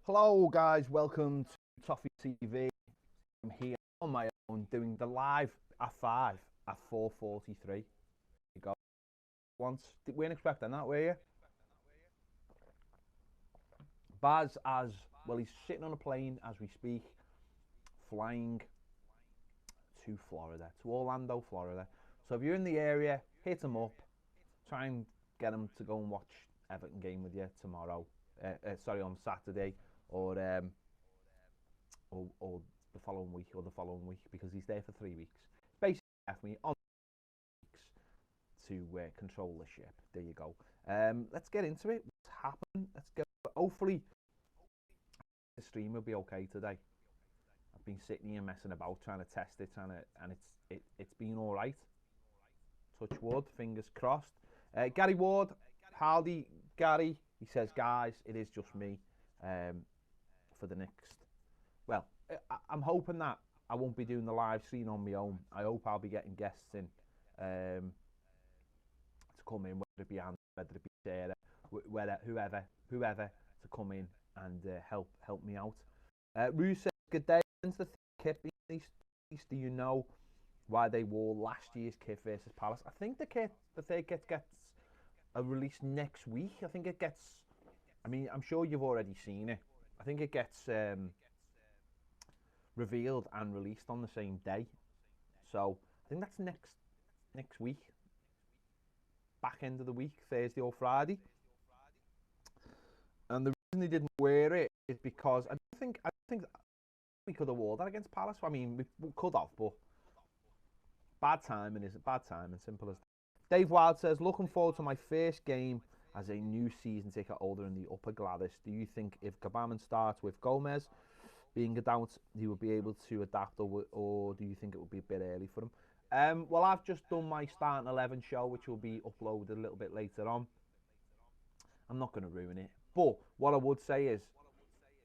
Hello guys, welcome to Toffee TV. I'm here on my own doing the live at 5 at 4:43. You go. Once we weren't expecting that, were you? Baz as well, he's sitting on a plane as we speak, flying to Florida, to Orlando, Florida. So if you're in the area, hit him up. Try and get him to go and watch Everton game with you tomorrow. Sorry, on Saturday, or um, or the following week, because he's there for 3 weeks. Basically, left me on weeks to control the ship. There you go. Let's get into it. What's happened? Let's go. Hopefully, the stream will be okay today. I've been sitting here messing about, trying to test it, and it's been all right. Touch wood, fingers crossed. Gary Ward, howdy, Gary. He says, guys, it is just me for the next. Well, I'm hoping that I won't be doing the live stream on my own. I hope I'll be getting guests in to come in, whether it be Andy, whether it be Sarah, whoever to come in and help me out. Rue says, good day. When's the kit being released? Do you know why they wore last year's kit versus Palace? I think the third kit gets a release next week. I think it gets. I mean, I'm sure you've already seen it. I think it gets revealed and released on the same day. So I think that's next week, back end of the week, Thursday or Friday. And the reason they didn't wear it is because I don't think we could have worn that against Palace. I mean, we could have, but bad timing is bad timing, simple as that. Dave Wild says, looking forward to my first game as a new season ticket holder in the Upper Gladys. Do you think if Gbamin starts with Gomez being a doubt, he will be able to adapt, or do you think it will be a bit early for him? Well, I've just done my starting 11 show, which will be uploaded a little bit later on. I'm not going to ruin it. But what I would say is,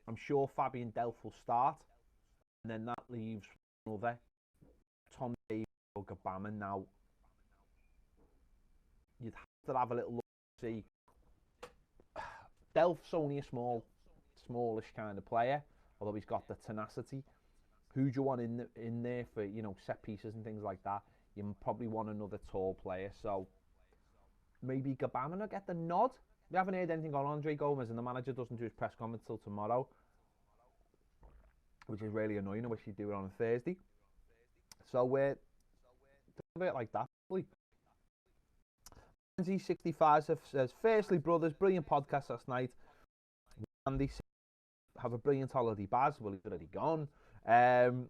I'm sure Fabian Delph will start, and then that leaves another Tom Davies or Gbamin. Now, you'd have to have a little look to see. Delph's only a smallish kind of player, although he's got the tenacity. Who do you want in there for, set pieces and things like that? You probably want another tall player. So maybe Gbamin will get the nod. We haven't heard anything on Andre Gomez, and the manager doesn't do his press conference till tomorrow, which is really annoying. I wish he'd do it on a Thursday. So we're a bit like that, probably. 65 says, firstly, brothers, brilliant podcast last night. Andy says, have a brilliant holiday, Baz. Well, he's already gone. And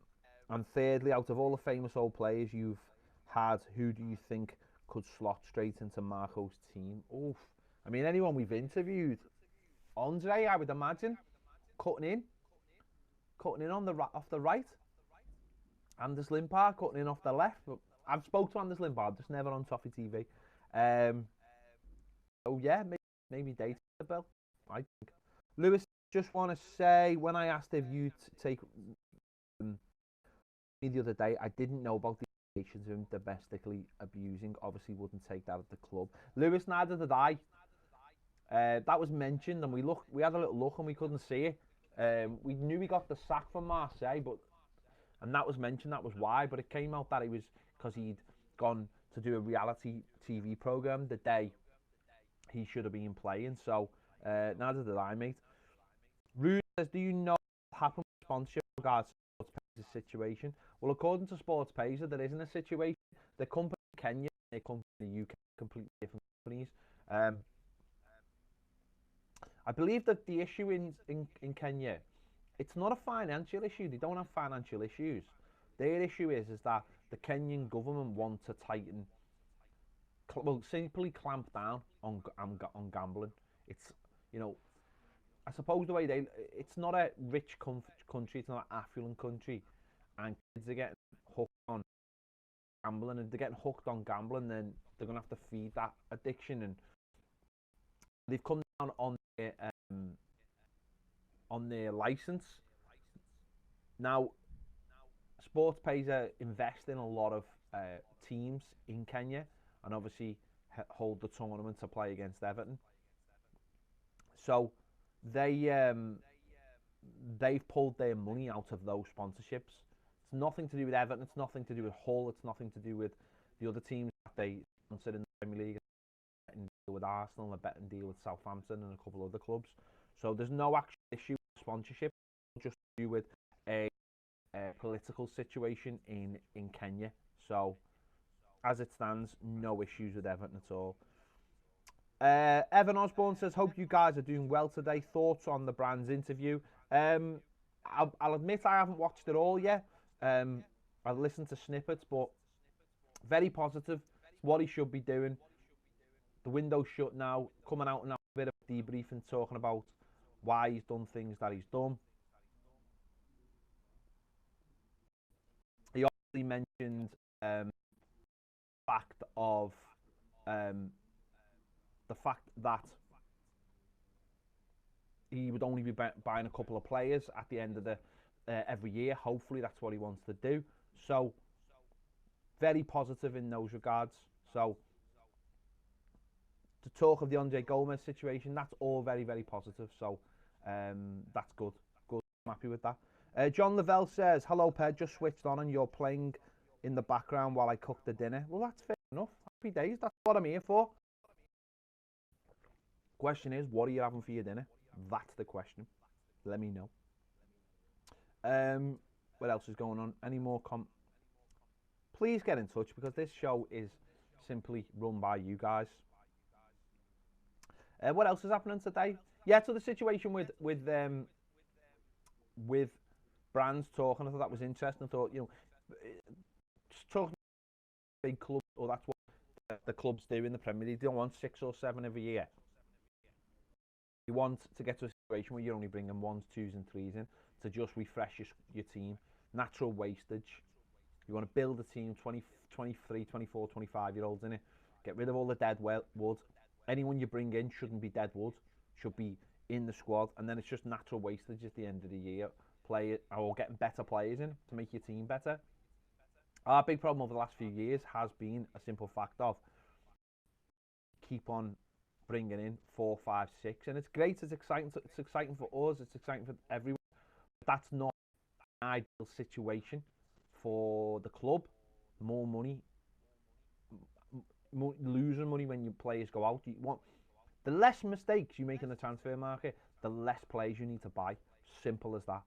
thirdly, out of all the famous old players you've had, who do you think could slot straight into Marco's team? Oof. I mean, anyone we've interviewed. Andre, I would imagine, cutting in on off the right. Anders Limpar cutting in off the left. But I've spoke to Anders Limpar, just never on Toffee TV. Oh yeah, maybe dating the bill. I think. Lewis, just want to say, when I asked if you'd take me the other day, I didn't know about the allegations of him domestically abusing. Obviously, wouldn't take that at the club. Lewis, neither did I. That was mentioned, and we had a little look, and we couldn't see it. We knew he got the sack from Marseille, and that was mentioned. That was why, but it came out that it was because he'd gone to do a reality TV program the day he should have been playing. So neither did I, mate. Rude says, do you know what happened with sponsorship in regards to Sports situation? Well, according to Sports there isn't a situation. The company in Kenya and the company in the UK are completely different companies. I believe that the issue in Kenya, it's not a financial issue. They don't have financial issues. Their issue is that the Kenyan government want to tighten, well, simply clamp down on gambling. It's, I suppose the way it's not a rich country, it's not an affluent country, and kids are getting hooked on gambling, and they're getting hooked on gambling, then they're going to have to feed that addiction, and they've come down on their license. Now, Sports invest in a lot of teams in Kenya, and obviously hold the tournament to play against Everton. So they they've pulled their money out of those sponsorships. It's nothing to do with Everton. It's nothing to do with Hull. It's nothing to do with the other teams that they sponsor in the Premier League. Betting deal with Arsenal, a betting deal with Southampton and a couple other clubs. So there's no actual issue with sponsorship. Just to do with a political situation in Kenya. So as it stands, no issues with Everton at all. Evan Osborne says, hope you guys are doing well today. Thoughts on the Brands interview? I'll admit I haven't watched it all yet. I've listened to snippets, but very positive. It's what he should be doing. The window's shut now, coming out and a bit of debriefing, talking about why he's done things that he's done. He obviously mentioned the fact that he would only be buying a couple of players at the end of the every year. Hopefully that's what he wants to do. So very positive in those regards. So to talk of the Andre Gomez situation, that's all very, very positive. So that's good. Good. I'm happy with that. John Lavelle says, hello, Ped, just switched on and you're playing in the background while I cook the dinner. Well, that's fair enough. Happy days. That's what I'm here for. Question is, what are you having for your dinner? That's the question. Let me know. What else is going on? Any more Please get in touch, because this show is simply run by you guys. What else is happening today? Yeah, so the situation with Brands talking, I thought that was interesting. I thought, just talking big clubs, or that's what the clubs do in the Premier League. They don't want 6 or 7 every year. You want to get to a situation where you're only bringing 1s, 2s and 3s in to just refresh your team. Natural wastage. You want to build a team, 20, 23, 24, 25-year-olds in it. Get rid of all the dead wood. Anyone you bring in shouldn't be dead wood. Should be in the squad. And then it's just natural wastage at the end of the year. Or getting better players in to make your team better. Our big problem over the last few years has been a simple fact of keep on bringing in 4, 5, 6, and it's great. It's exciting. It's exciting for us. It's exciting for everyone. But that's not an ideal situation for the club. More money, losing money when your players go out. You want the less mistakes you make in the transfer market, the less players you need to buy. Simple as that.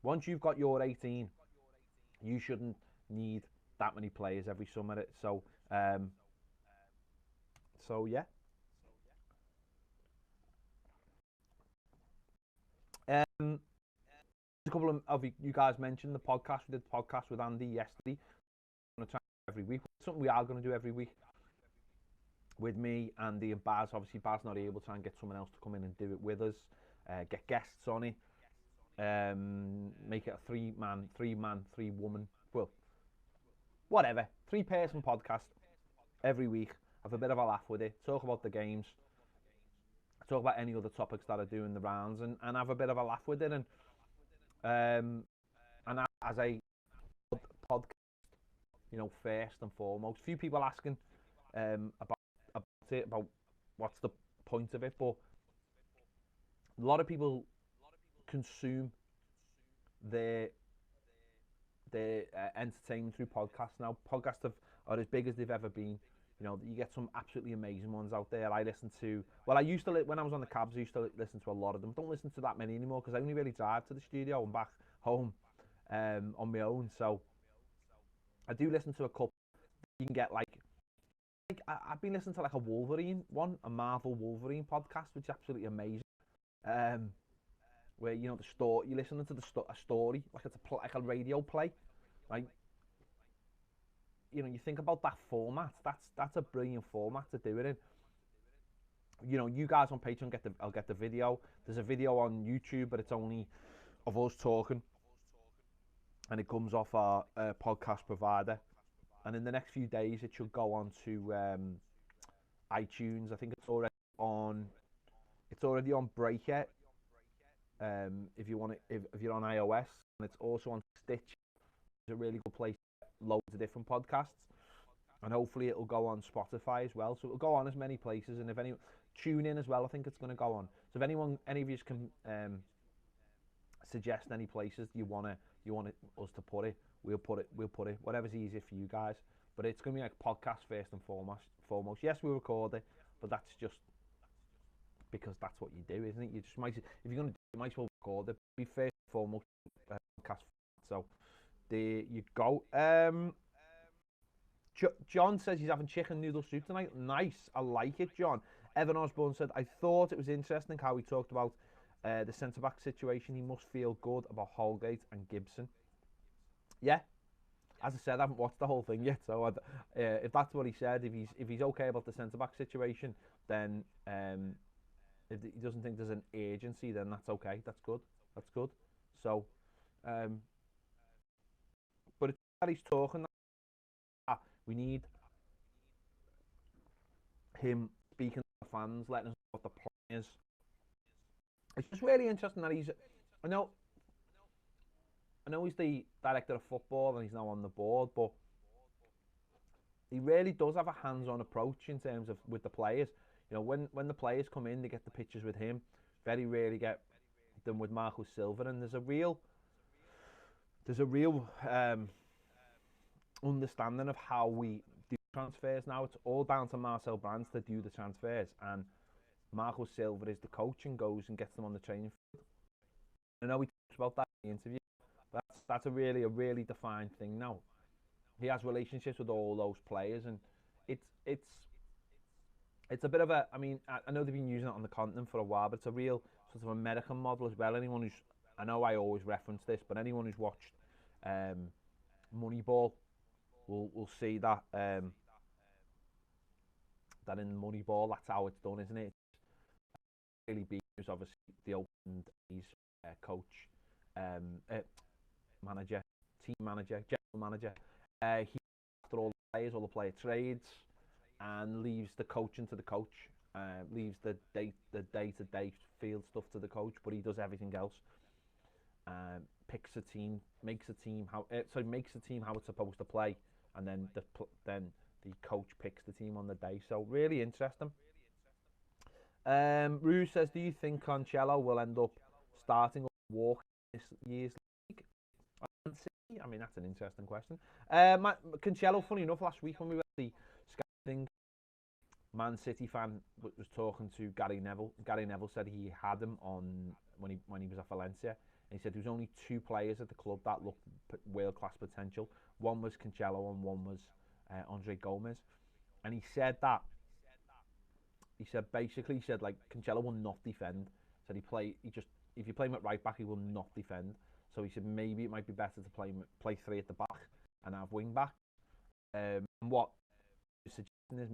Once you've got your 18, you shouldn't need that many players every summer. So yeah. A couple of you guys mentioned the podcast. We did the podcast with Andy yesterday. I'm going to try every week. Something we are going to do every week with me, Andy, and Baz. Obviously, Baz not able to, try and get someone else to come in and do it with us. Get guests on it. Make it a 3-man, 3-woman. Well, whatever. 3-person podcast every week. Have a bit of a laugh with it. Talk about the games. Talk about any other topics that are doing the rounds, and have a bit of a laugh with it. And as a podcast, first and foremost, few people asking about what's the point of it, but a lot of people consume their entertainment through podcasts now. Podcasts are as big as they've ever been. You get some absolutely amazing ones out there. I listen to, I used to, when I was on the cabs, I used to listen to a lot of them. Don't listen to that many anymore, because I only really drive to the studio and back home on my own. So I do listen to a couple. You can get I've been listening to a Wolverine one, a Marvel Wolverine podcast, which is absolutely amazing. Where the story, you're listening to a story like it's like a radio play, like. You think about that format. That's a brilliant format to do it in. You guys on Patreon I'll get the video. There's a video on YouTube, but it's only of us talking, and it comes off our podcast provider. And in the next few days, it should go on to iTunes. I think it's already on. It's already on Breaker. If you want it, if you're on iOS, and it's also on Stitch. It's a really good place. Loads of different podcasts, and hopefully it'll go on Spotify as well, so it'll go on as many places. And if anyone tune in as well, I think it's going to go on. So if any of you can suggest any places you want us to put it. We'll put it. Whatever's easier for you guys. But it's gonna be like podcast first and foremost. Yes, we record it, but that's just because that's what you do, isn't it? You just might, if you're gonna do it, you might as well record it. Be first and foremost podcast. So there you go. John says he's having chicken noodle soup tonight. Nice, I like it, John. Evan Osborne said, I thought it was interesting how he talked about the centre-back situation. He must feel good about Holgate and Gibson. Yeah, as I said, I haven't watched the whole thing yet, so if that's what he said, if he's okay about the centre-back situation, then if he doesn't think there's an urgency, then that's okay. That's good. That's good. So, but it's that he's talking. We need him speaking to the fans, letting us know what the plan is. It's just really interesting that I know he's the director of football and he's now on the board, but he really does have a hands-on approach in terms of with the players. You know, when the players come in, they get the pictures with him. Very rarely get them with Marcus Silva, and there's a real understanding of how we do transfers now. It's all down to Marcel Brands to do the transfers, and Marcus Silva is the coach and goes and gets them on the training field. I know we talked about that in the interview. That's a really defined thing now. He has relationships with all those players, and it's a bit of a. I mean, I know they've been using it on the continent for a while, but it's a real sort of American model as well. Anyone who's, I know I always reference this, but anyone who's watched Moneyball will see that that in Moneyball, that's how it's done, isn't it? Really big is obviously the Oakland A's coach, manager, team manager, general manager. He after all the players, all the player trades, and leaves the coaching to the coach. Leaves the day-to-day field stuff to the coach, but he does everything else. Picks a team, makes a team how it's supposed to play, and then the coach picks the team on the day. So really interesting. Rue says, do you think Cancelo will end up starting or walking this year's league? I mean, that's an interesting question. Cancelo, funny enough, last week when we were at the Sky thing, Man City fan was talking to Gary Neville. Gary Neville said he had him on when he was at Valencia. And he said there was only two players at the club that looked world-class potential. One was Cancelo and one was Andre Gomez. And he said that. He said like Cancelo will not defend. Said if you play him at right back, he will not defend. So he said maybe it might be better to play three at the back and have wing back. And what he's suggesting is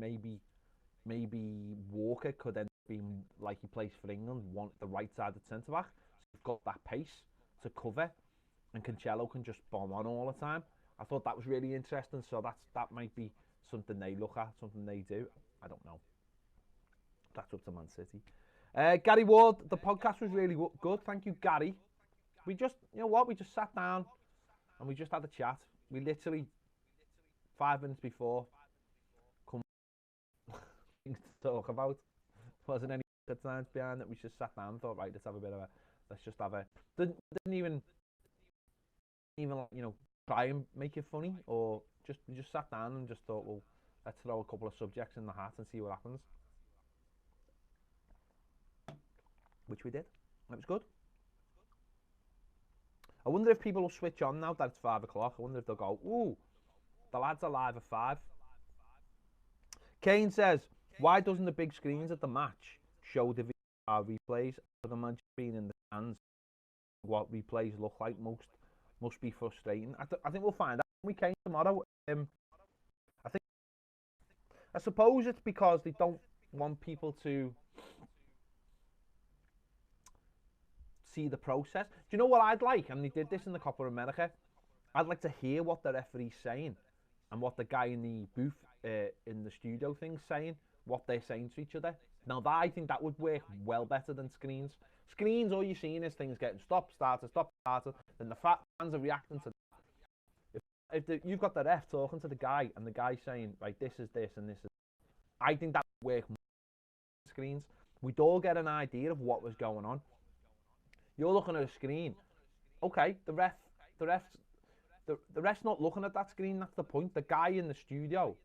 maybe Walker could end up being like he plays for England, the right side of the centre back. So you've got that pace to cover, and Cancelo can just bomb on all the time. I thought that was really interesting. So that might be something they look at, something they do. I don't know. That's up to Man City. Gary Ward, the podcast was really good. Thank you, Gary. We just, we just sat down and we just had a chat. We literally 5 minutes before come things to talk about. Wasn't any good science behind it. We just sat down and thought, right, let's just have a. Didn't even try and make it funny, or we just sat down and just thought, well, let's throw a couple of subjects in the hat and see what happens. Which we did. It was good. I wonder if people will switch on now that it's 5 o'clock. I wonder if they'll go, ooh, the lads are live at 5. Kane says, why doesn't the big screens at the match show the VR replays? I would imagine being in the stands, what replays look like must be frustrating. I think we'll find out when we came tomorrow. I suppose it's because they don't want people to see the process. Do you know what I'd like? And they did this in the Copa America. I'd like to hear what the referee's saying and what the guy in the booth in the studio thing's saying, what they're saying to each other. Now, I think that would work well better than screens. Screens, all you're seeing is things getting stop, started, then the fans are reacting to that. If you've got the ref talking to the guy and the guy saying, right, this is this and this is, I think that would work more than screens. We'd all get an idea of what was going on. You're looking at a screen okay, the ref's not looking at that screen. That's the point. The guy in the studio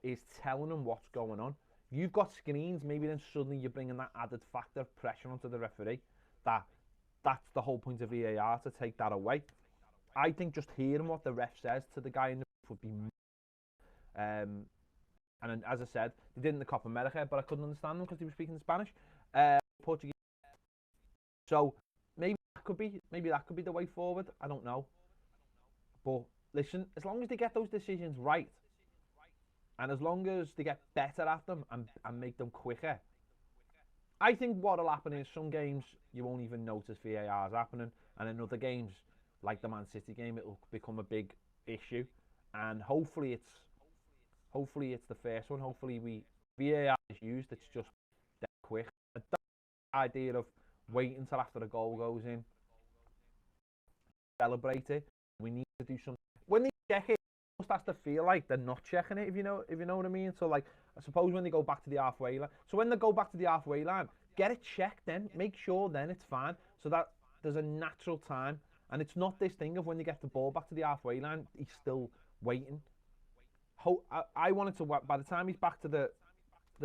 is telling them what's going on. You've got screens, maybe then suddenly you're bringing that added factor of pressure onto the referee. That's the whole point of VAR, to take that away. I think just hearing what the ref says to the guy in the would be. And as I said, they did in the Copa America, but I couldn't understand them because they were speaking Spanish, Portuguese. So maybe that could be the way forward. I don't know. But listen, as long as they get those decisions right, and as long as they get better at them and make them quicker, I think what'll happen is some games you won't even notice VAR's happening, and in other games, like the Man City game, it'll become a big issue. And hopefully it's the first one. Hopefully VAR is used. It's just that quick. The idea of waiting until after the goal goes in, celebrate it. We need to do something. When they check it, it almost has to feel like they're not checking it, if you know what I mean. So like, I suppose when they go back to the halfway line. So when they go back to the halfway line, get it checked then. Make sure then it's fine, so that there's a natural time. And it's not this thing of when they get the ball back to the halfway line, he's still waiting. I wanted to, by the time he's back to the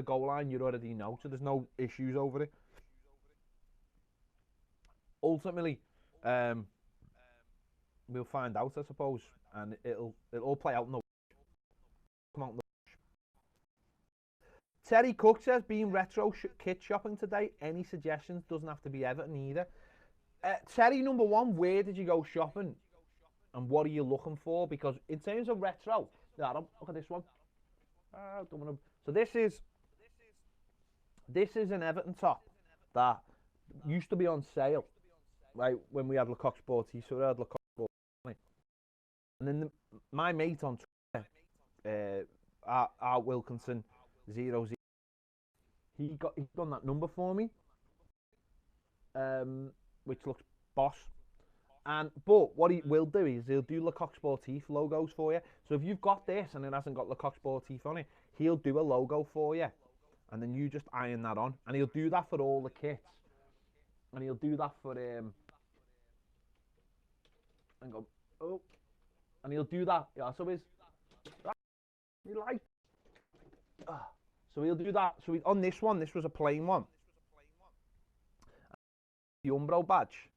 goal line, you already know, so there's no issues over it. Ultimately, we'll find out, I suppose, and it'll all play out in the come out in the Terry Cook says, being retro kit shopping today. Any suggestions? Doesn't have to be Everton either. Terry, number one, where did you go shopping? And what are you looking for? Because in terms of retro, Adam, look at this one. So this is an Everton top that used to be on sale, right? When we had Lecoq Sportif, so we had Lecoq Sportif. And then my mate on Twitter, Art Wilkinson 00, he done that number for me, which looks boss. But what he will do is he'll do Lecoq Sportif logos for you. So if you've got this and it hasn't got Lecoq Sportif on it, he'll do a logo for you, and then you just iron that on. And he'll do that for all the kits, and he'll do that for and he'll do that. Yeah, so so he'll do that. So on this one, this was a plain one. The Umbro badge.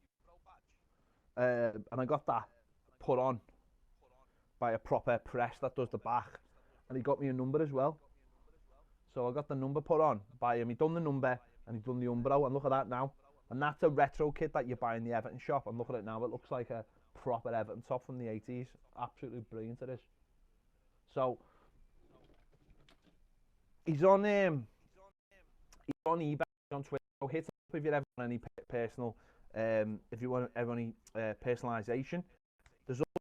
And I got that put on by a proper press that does the back, and he got me a number as well. So I got the number put on by him. He done the number and he done the Umbro, and look at that now. And that's a retro kit that you buy in the Everton shop. And look at it now. It looks like a proper Everton top from the 80s. Absolutely brilliant it is. So he's on eBay, on Twitter. So hit him up if you ever want any personal. If you want any personalisation, there's also,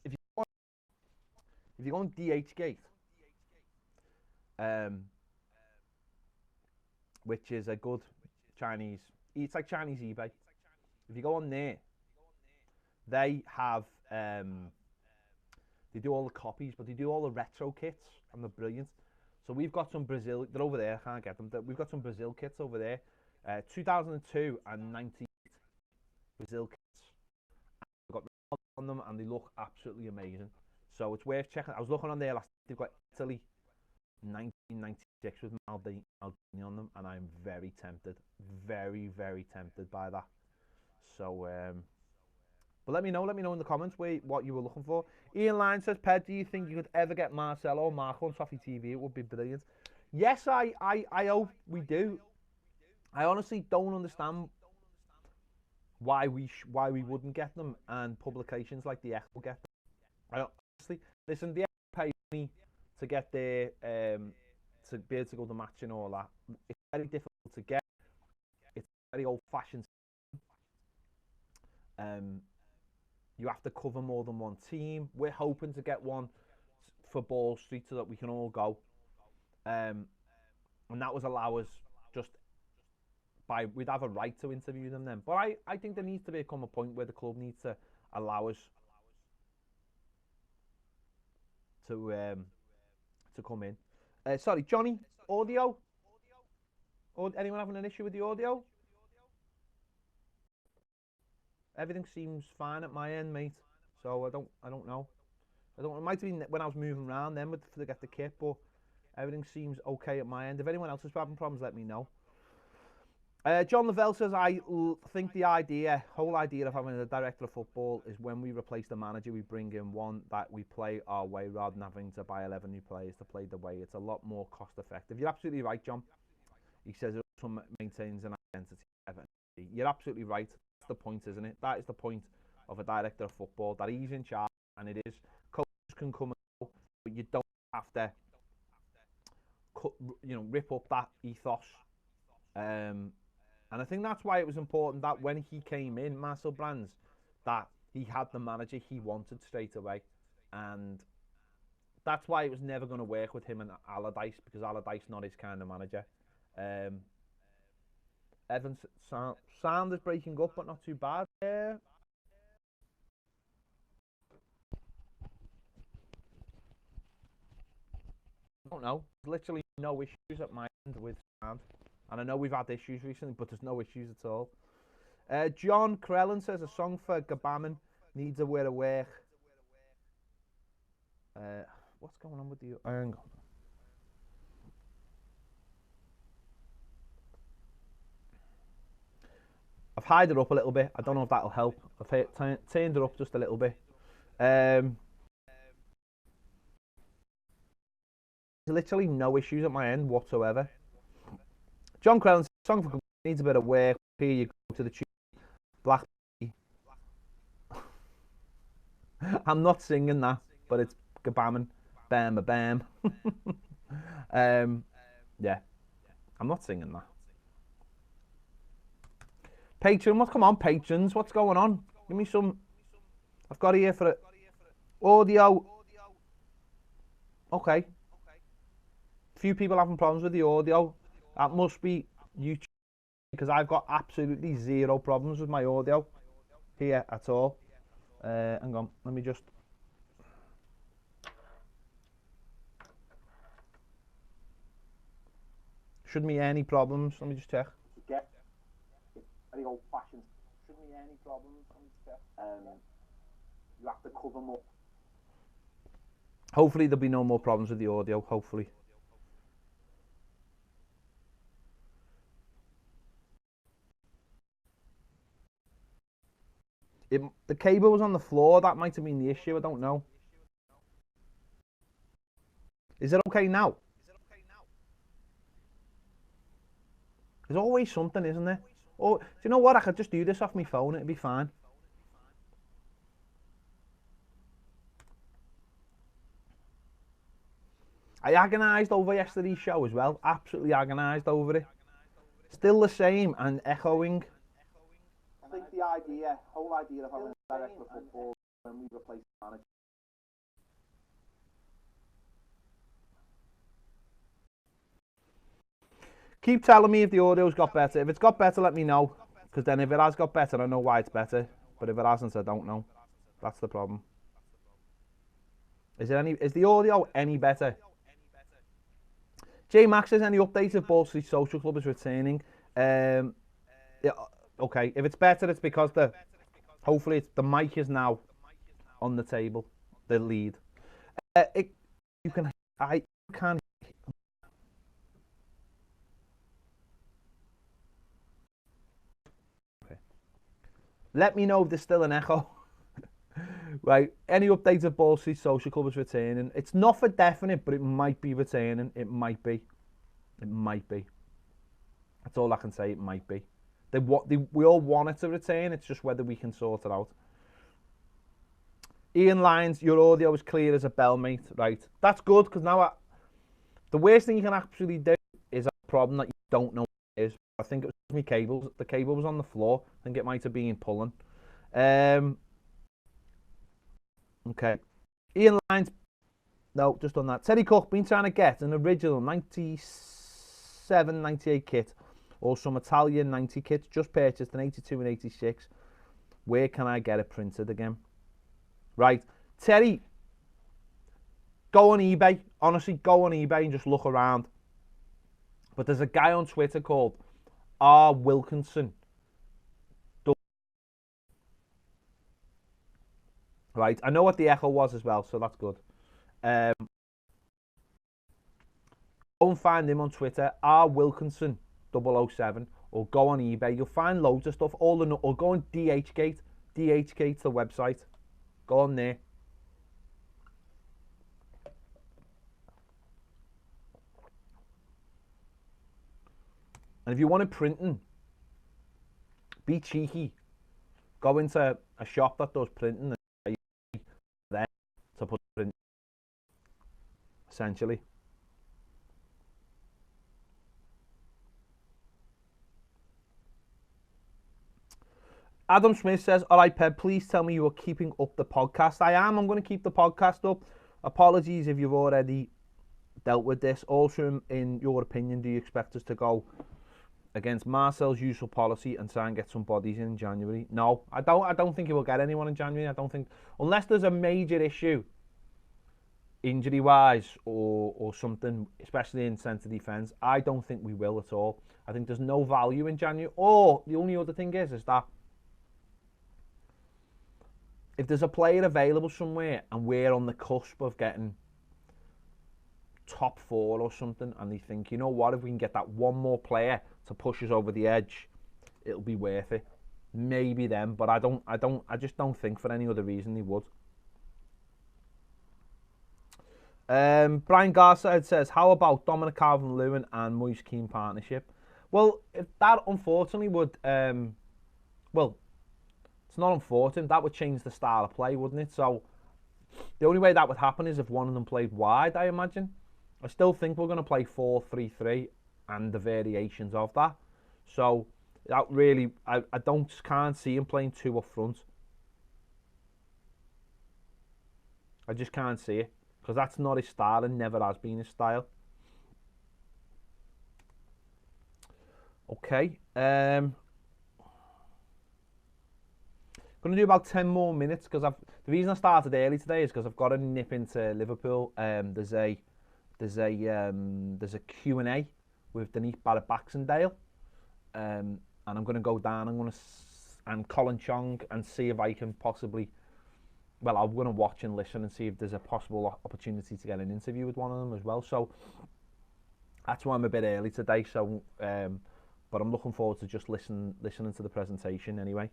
if you go on DHgate, which is a good Chinese, it's like Chinese eBay. If you go on there, they have they do all the copies, but they do all the retro kits, and they're brilliant. So we've got some Brazil, they're over there, I can't get them. We've got some Brazil kits over there, 2002 and 98 Brazil kits. We've got on them, and they look absolutely amazing. So it's worth checking. I was looking on there last. They've got Italy 1996 with Maldini on them, and I'm very tempted, very tempted by that. So, but let me know in the comments what you were looking for. Ian Line says, Ped, do you think you could ever get Marcelo or Marco on Toffee TV? It would be brilliant. Yes, I hope we do. I honestly don't understand why we wouldn't get them, and publications like the Echo get them. I honestly, listen, the Echo pay me to get there, to be able to go to the match and all that. It's very difficult to get. It's very old-fashioned. You have to cover more than one team. We're hoping to get one for Ball Street so that we can all go. And that would allow us we'd have a right to interview them then. But I think there needs to become a point where the club needs to allow us to come in. Sorry, Johnny, audio? Or anyone having an issue with the audio? Everything seems fine at my end, mate. So I don't know. It might have been when I was moving around then to get the kit, but everything seems okay at my end. If anyone else is having problems, let me know. John Lavelle says, I think the whole idea of having a director of football is when we replace the manager, we bring in one that we play our way rather than having to buy 11 new players to play the way. It's a lot more cost effective. You're absolutely right, John. He says it also maintains an identity. You're absolutely right. That's the point, isn't it? That is the point of a director of football, that he's in charge, and it is. Coaches can come and go, but you don't have to, rip up that ethos. And I think that's why it was important that when he came in, Marcel Brands, that he had the manager he wanted straight away. And that's why it was never going to work with him and Allardyce, because Allardyce not his kind of manager. Evans sound is breaking up, but not too bad. I don't know. There's literally no issues at my end with sound. And I know we've had issues recently, but there's no issues at all. John Crellin says a song for Gabaman needs a way to work. What's going on with you? Hang on. I've hid it up a little bit. I don't know if that'll help. I've turned it up just a little bit. There's literally no issues at my end whatsoever. John Crellin, song for needs a bit of work. Here you go to the tune. Black. I'm not singing that, but it's Gabaman. Bam, a bam. Yeah, I'm not singing that. Patron, come on, patrons, what's going on? Give me some. I've got here for it. Audio. Okay. Few people having problems with the audio. That must be YouTube, because I've got absolutely zero problems with my audio here at all. Hang on, let me just. Shouldn't be any problems. Let me just check. Very old fashioned. Shouldn't be any problems. Let me just check. You have to cover them up. Hopefully there'll be no more problems with the audio. Hopefully. The cable was on the floor. That might have been the issue. I don't know. Is it okay now? There's always something, isn't there? Oh, do you know what? I could just do this off my phone. It'd be fine. I agonised over yesterday's show as well. Absolutely agonised over it. Still the same and echoing. I think the whole idea of having a director of football when we replace the manager. Keep telling me if the audio's got better. If it's got better, let me know. Because then if it has got better, I know why it's better. But if it hasn't, I don't know. That's the problem. Is the audio any better? J Max says any updates if Ball Street Social Club is returning. Yeah, okay. If it's better, it's because hopefully the mic is now on the table, the lead. I can. Okay. Let me know if there's still an echo. Right. Any updates if Ball Street Social Club is returning? It's not for definite, but it might be returning. It might be. It might be. That's all I can say. It might be. We all want it to return. It's just whether we can sort it out. Ian Lyons, your audio is clear as a bell, mate. Right. That's good, because now the worst thing you can actually do is a problem that you don't know what it is. I think it was my cables. The cable was on the floor. I think it might have been pulling. Okay. Ian Lyons. No, just on that. Teddy Cook, been trying to get an original 97, 98 kit or some Italian 90 kits. Just purchased an 82 and 86. Where can I get it printed again? Right. Terry, go on eBay. Honestly, go on eBay and just look around. But there's a guy on Twitter called R. Wilkinson. Right, I know what the echo was as well, so that's good. Go and find him on Twitter, rwilkinson007, or go on eBay. You'll find loads of stuff. Or go on DHgate, DHgate, the website. Go on there. And if you want it printing, be cheeky. Go into a shop that does printing and there to put print, essentially. Adam Smith says, all right, Peb, please tell me you are keeping up the podcast. I am. I'm going to keep the podcast up. Apologies if you've already dealt with this. Also, in your opinion, do you expect us to go against Marcel's usual policy and try and get some bodies in January? No, I don't think he will get anyone in January. I don't think, unless there's a major issue injury-wise or something, especially in centre defence, I don't think we will at all. I think there's no value in January. Or the only other thing is that if there's a player available somewhere and we're on the cusp of getting top 4 or something, and they think, you know what, if we can get that one more player to push us over the edge, it'll be worth it. Maybe then, but I just don't think for any other reason they would. Brian Garside says, how about Dominic Calvert-Lewin and Moise Kean partnership? Well, if that unfortunately would, well, it's not unfortunate, that would change the style of play, wouldn't it? So the only way that would happen is if one of them played wide, I imagine. I still think we're going to play 4-3-3 and the variations of that. So that really, I can't see him playing 2 up front. I just can't see it, because that's not his style and never has been his style. Okay. Going to do about 10 more minutes, because the reason I started early today is because I've got to nip into Liverpool. There's a Q&A with Denise Barrett-Baxendale, and I'm going to go down. And Colin Chong, and see if I can possibly. Well, I'm going to watch and listen and see if there's a possible opportunity to get an interview with one of them as well. So that's why I'm a bit early today. So, but I'm looking forward to just listening to the presentation anyway.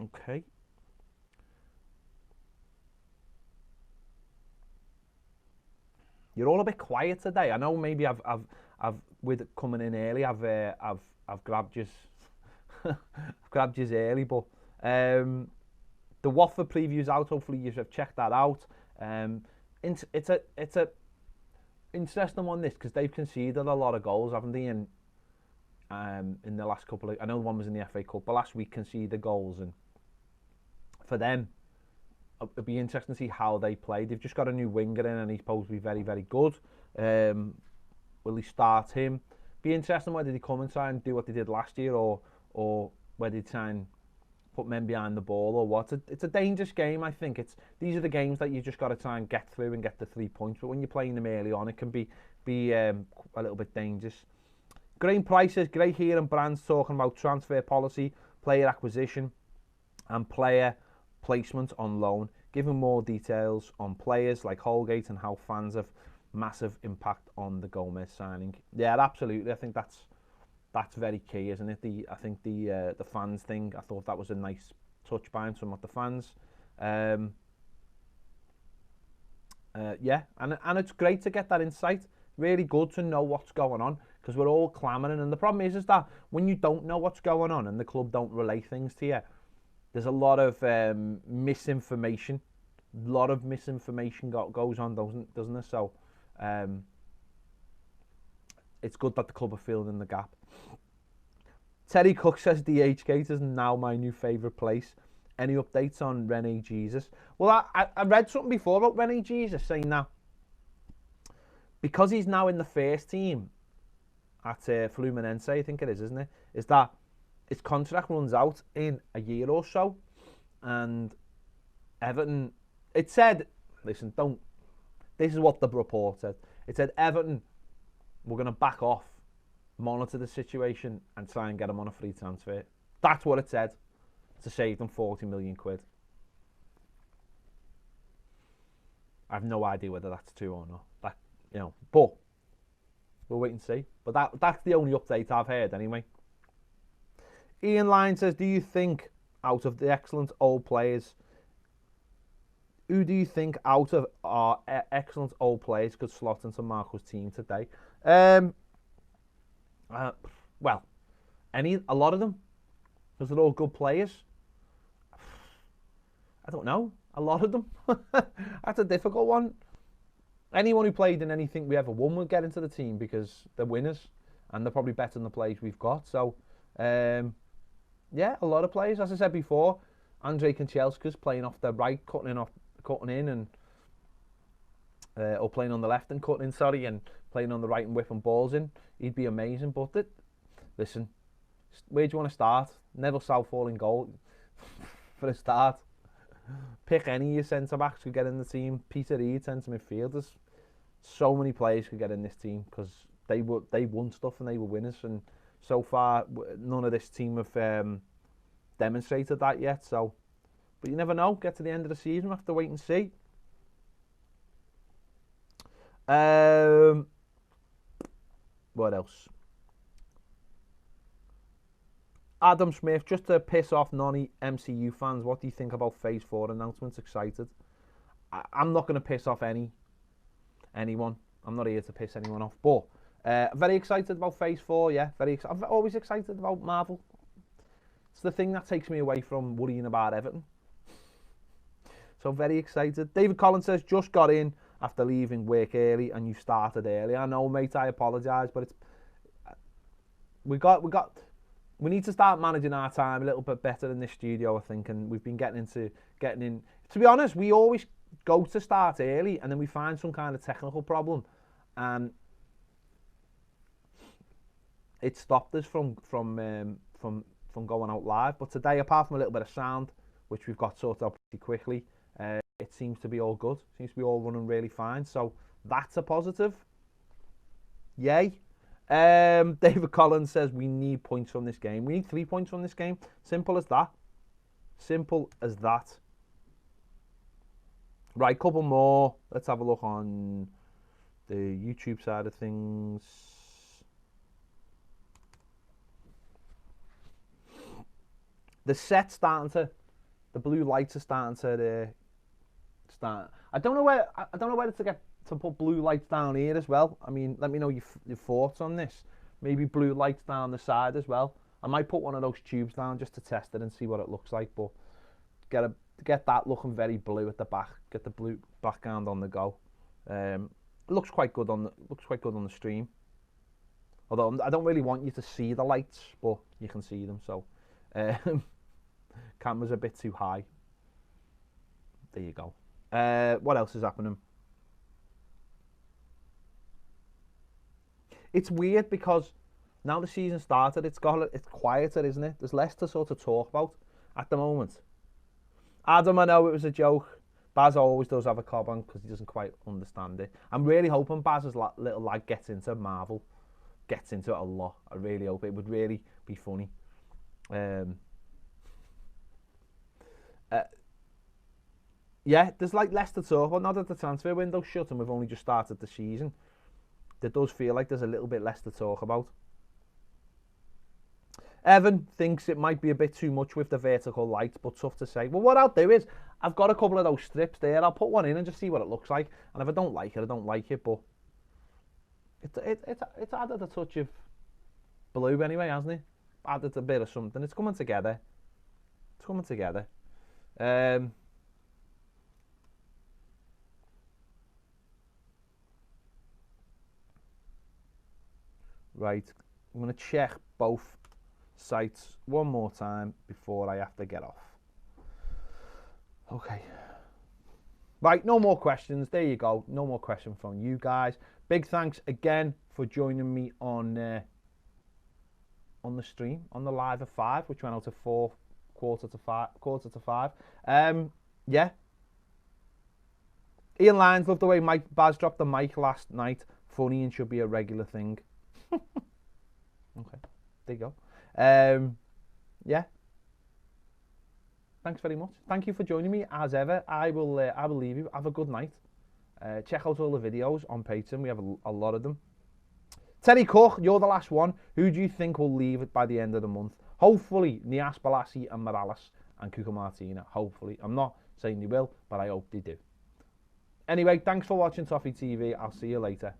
Okay. You're all a bit quiet today. I know maybe I've with coming in early, I've grabbed you, grabbed you early, but the Watford preview's out. Hopefully you've checked that out. It's a interesting one, this, because they've conceded a lot of goals, haven't they? And in the last couple of, I know one was in the FA Cup, but last week conceded goals, and for them, it'll be interesting to see how they play. They've just got a new winger in, and he's supposed to be very, very good. Will he start him? Be interesting whether they come and try and do what they did last year, or whether they try and put men behind the ball, or what. It's a dangerous game, I think. These are the games that you just got to try and get through and get the 3 points. But when you're playing them early on, it can be a little bit dangerous. Graham Price says, great hearing Brands talking about transfer policy, player acquisition, and player placement on loan, giving more details on players like Holgate and how fans have massive impact on the Gomez signing. Yeah, absolutely. I think that's very key, isn't it? I think the fans thing, I thought that was a nice touch by him, some of the fans. Yeah, and it's great to get that insight. Really good to know what's going on, because we're all clamouring, and the problem is that when you don't know what's going on and the club don't relay things to you, there's a lot of misinformation. A lot of misinformation goes on, doesn't there? So it's good that the club are filling in the gap. Terry Cook says DHgate is now my new favourite place. Any updates on René Jesus? Well, I read something before about René Jesus saying that because he's now in the first team at Fluminense, I think it is, isn't it? Is that his contract runs out in a year or so, and Everton, it said, listen, this is what the report said. It said Everton were going to back off monitor the situation and try and get him on a free transfer. That's what it said, to save them 40 million quid. I have no idea whether that's true or not. That, you know, but we'll wait and see. But that's the only update I've heard anyway. Ian Lyne says, do you think out of the excellent old players, who do you think out of our excellent old players could slot into Marco's team today? Well, a lot of them, because they're all good players. I don't know. A lot of them. That's a difficult one. Anyone who played in anything we ever won will get into the team because they're winners and they're probably better than the players we've got. So, yeah, a lot of players. As I said before, Andrei Kanchelskis playing off the right, cutting in, and or playing on the left and cutting in, sorry, and playing on the right and whipping balls in. He'd be amazing. But listen, where do you want to start? Neville Southall in goal for a start. Pick any of your centre-backs could get in the team. Peter Reid, centre midfielders. So many players could get in this team because they won stuff and they were winners. And so far, none of this team have demonstrated that yet. So, but you never know. Get to the end of the season, we'll have to wait and see. What else? Adam Smith, just to piss off non-MCU fans, what do you think about Phase 4 announcements? Excited? I'm not going to piss off anyone. I'm not here to piss anyone off. But very excited about Phase 4, yeah. I'm always excited about Marvel. It's the thing that takes me away from worrying about Everton. So very excited. David Collins says, just got in after leaving work early and you started early. I know, mate, I apologise, but it's... We need to start managing our time a little bit better in this studio, I think, and we've been getting in. To be honest, we always go to start early, and then we find some kind of technical problem, and it stopped us from going out live. But today, apart from a little bit of sound, which we've got sorted out pretty quickly, it seems to be all good. It seems to be all running really fine. So that's a positive. Yay. David Collins says we need points from this game. We need 3 points from this game. Simple as that. Simple as that. Right, couple more. Let's have a look on the YouTube side of things. The blue lights are starting to start. I don't know whether to put blue lights down here as well. I mean, let me know your thoughts on this. Maybe blue lights down the side as well. I might put one of those tubes down just to test it and see what it looks like. But get that looking very blue at the back. Get the blue background on the go. It looks quite good on the stream. Although I don't really want you to see the lights, but you can see them. So camera's a bit too high. There you go. What else is happening? It's weird because now the season started, it's quieter, isn't it? There's less to sort of talk about at the moment. Adam, I know it was a joke. Baz always does have a cob on because he doesn't quite understand it. I'm really hoping Baz's little lad gets into Marvel, gets into it a lot. I really hope it would really be funny. Yeah, there's like less to talk about now that the transfer window's shut and we've only just started the season. There does feel like there's a little bit less to talk about. Evan thinks it might be a bit too much with the vertical lights, but tough to say. Well, what I'll do is, I've got a couple of those strips there. I'll put one in and just see what it looks like. And if I don't like it, I don't like it. But it's added a touch of blue anyway, hasn't it? Added a bit of something. It's coming together. It's coming together. Right, I'm going to check both sites one more time before I have to get off. Okay. Right, no more questions. There you go. No more questions from you guys. Big thanks again for joining me on the stream, on the live at 5, which went out at 4, quarter to 5. Yeah. Ian Lyons, loved the way Baz dropped the mic last night. Funny and should be a regular thing. Okay, there you go. Yeah. Thanks very much. Thank you for joining me as ever. I will leave you. Have a good night. Check out all the videos on Patreon. We have a lot of them. Terry Cook, you're the last one. Who do you think will leave it by the end of the month? Hopefully, Nias Balassi and Morales and Cuca Martina. Hopefully. I'm not saying they will, but I hope they do. Anyway, thanks for watching Toffee TV. I'll see you later.